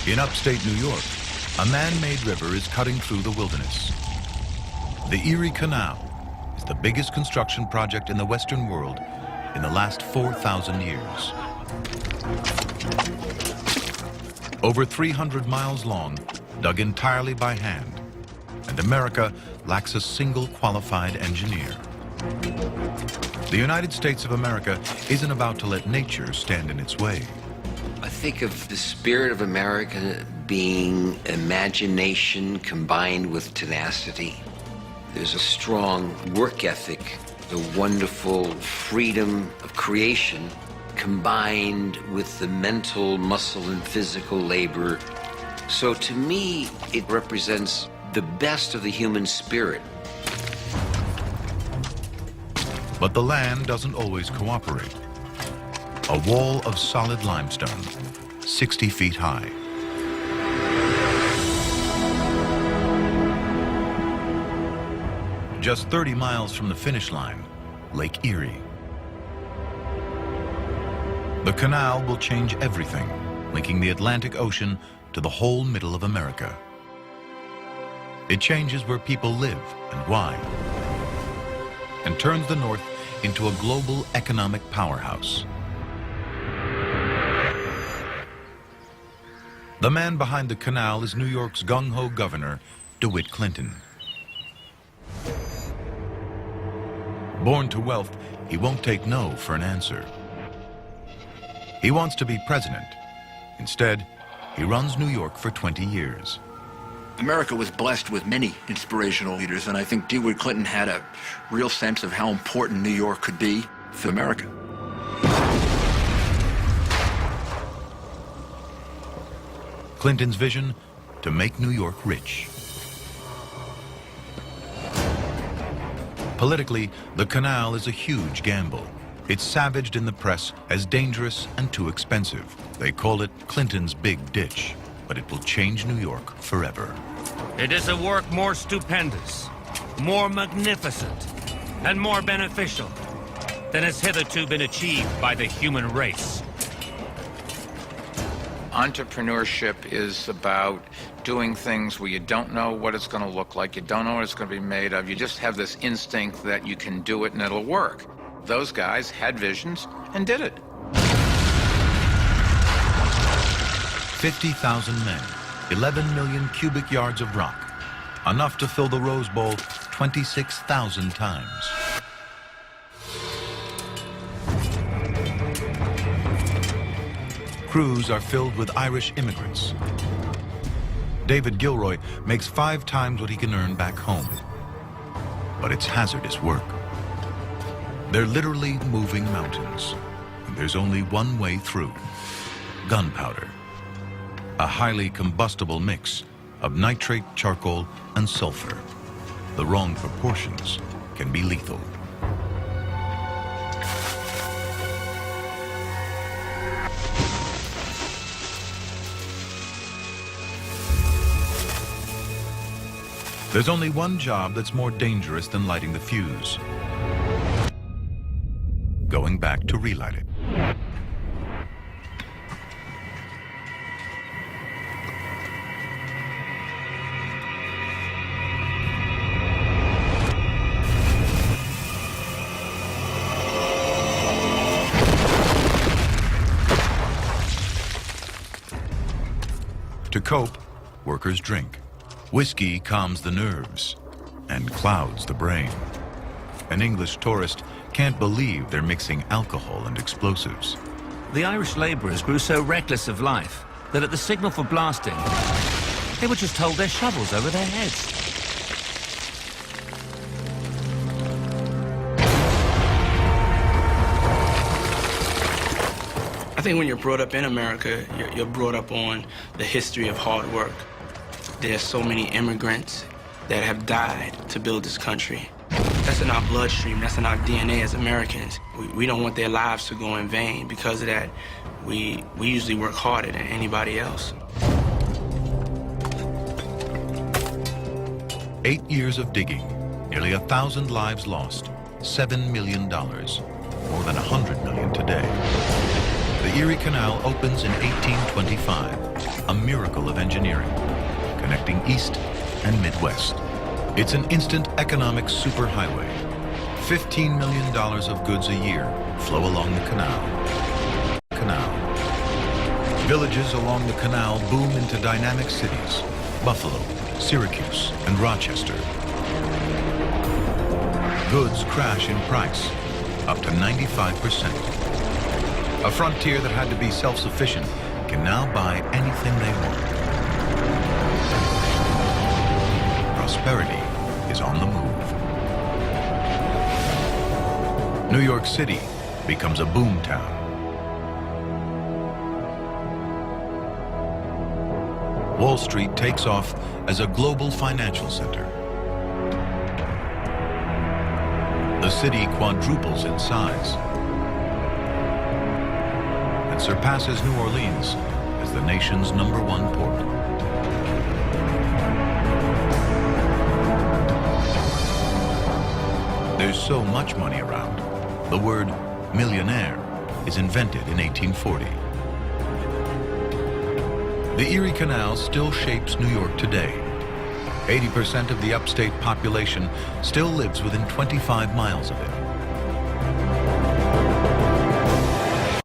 In upstate New York, a man-made river is cutting through the wilderness. The Erie Canal is the biggest construction project in the Western world in the last 4,000 years. Over 300 miles long, dug entirely by hand, and America lacks a single qualified engineer. The United States of America isn't about to let nature stand in its way. I think of the spirit of America being imagination combined with tenacity. There's a strong work ethic, the wonderful freedom of creation combined with the mental, muscle, and physical labor. So to me, it represents the best of the human spirit. But the land doesn't always cooperate. A wall of solid limestone, 60 feet high. Just 30 miles from the finish line, Lake Erie. The canal will change everything, linking the Atlantic Ocean to the whole middle of America. It changes where people live and why, and turns the North into a global economic powerhouse. The man behind the canal is New York's gung-ho governor, DeWitt Clinton. Born to wealth, he won't take no for an answer. He wants to be president. Instead, he runs New York for 20 years. America was blessed with many inspirational leaders, and I think DeWitt Clinton had a real sense of how important New York could be for America. Clinton's vision: to make New York rich. Politically, the canal is a huge gamble. It's savaged in the press as dangerous and too expensive. They call it Clinton's big ditch, but it will change New York forever. It is a work more stupendous, more magnificent, and more beneficial than has hitherto been achieved by the human race. Entrepreneurship is about doing things where you don't know what it's going to look like, you don't know what it's going to be made of, you just have this instinct that you can do it and it'll work. Those guys had visions and did it. 50,000 men, 11 million cubic yards of rock, enough to fill the Rose Bowl 26,000 times. Crews are filled with Irish immigrants. David Gilroy makes 5 times what he can earn back home. But it's hazardous work. They're literally moving mountains, and there's only one way through: gunpowder. A highly combustible mix of nitrate, charcoal, and sulfur. The wrong proportions can be lethal. There's only one job that's more dangerous than lighting the fuse: going back to relight it. To cope, workers drink. Whiskey calms the nerves and clouds the brain. An English tourist can't believe they're mixing alcohol and explosives. The Irish labourers grew so reckless of life that at the signal for blasting, they would just hold their shovels over their heads. I think when you're brought up in America, you're brought up on the history of hard work. There's so many immigrants that have died to build this country. That's in our bloodstream, that's in our DNA as Americans. We don't want their lives to go in vain. Because of that, we usually work harder than anybody else. 8 years of digging, nearly 1,000 lives lost, $7 million, more than 100 million today. The Erie Canal opens in 1825. a miracle of engineering, connecting East and Midwest. It's an instant economic superhighway. $15 million of goods a year flow along the canal. Villages along the canal boom into dynamic cities: Buffalo, Syracuse, and Rochester. Goods crash in price, up to 95%. A frontier that had to be self-sufficient can now buy anything they want. Prosperity is on the move. New York City becomes a boom town. Wall Street takes off as a global financial center. The city quadruples in size and surpasses New Orleans as the nation's #1 port. There's so much money around, the word millionaire is invented in 1840. The Erie Canal still shapes New York today. 80% of the upstate population still lives within 25 miles of it.